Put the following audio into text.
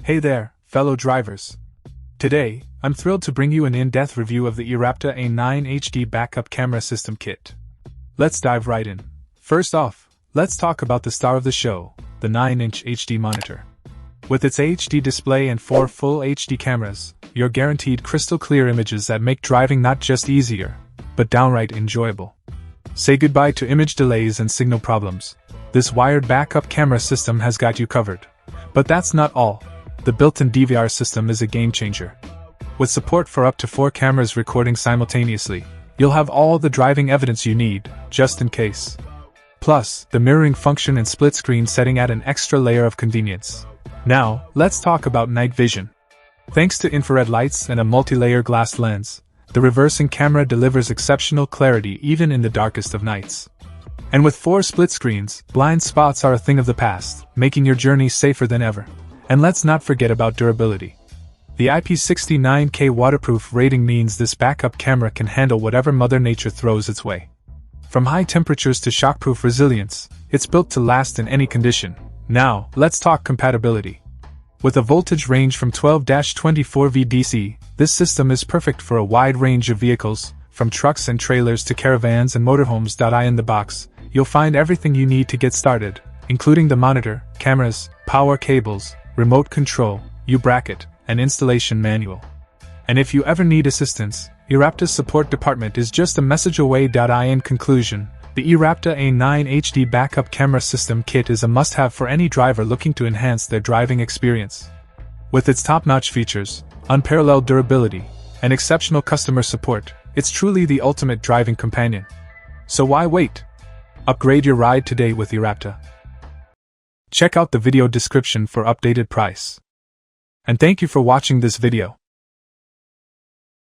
Hey there, fellow drivers. Today, I'm thrilled to bring you an in-depth review of the eRapta A9 HD Backup Camera System Kit. Let's dive right in. First off, let's talk about the star of the show, the 9-inch HD monitor. With its HD display and 4 full HD cameras, you're guaranteed crystal clear images that make driving not just easier, but downright enjoyable. Say goodbye to image delays and signal problems. This wired backup camera system has got you covered. But that's not all. The built-in DVR system is a game-changer. With support for up to 4 cameras recording simultaneously, you'll have all the driving evidence you need, just in case. Plus, the mirroring function and split-screen setting add an extra layer of convenience. Now, let's talk about night vision. Thanks to infrared lights and a multi-layer glass lens, the reversing camera delivers exceptional clarity even in the darkest of nights. And with 4 split screens, blind spots are a thing of the past, making your journey safer than ever. And let's not forget about durability. The IP69K waterproof rating means this backup camera can handle whatever Mother Nature throws its way. From high temperatures to shockproof resilience, it's built to last in any condition. Now, let's talk compatibility. With a voltage range from 12-24 VDC, this system is perfect for a wide range of vehicles, from trucks and trailers to caravans and motorhomes. In the box, you'll find everything you need to get started, including the monitor, cameras, power cables, remote control, U-bracket, and installation manual. And if you ever need assistance, eRapta's support department is just a message away. In conclusion, the eRapta A9 HD Backup Camera System Kit is a must-have for any driver looking to enhance their driving experience. With its top-notch features, unparalleled durability, and exceptional customer support, it's truly the ultimate driving companion. So why wait? Upgrade your ride today with eRapta. Check out the video description for updated price. And thank you for watching this video.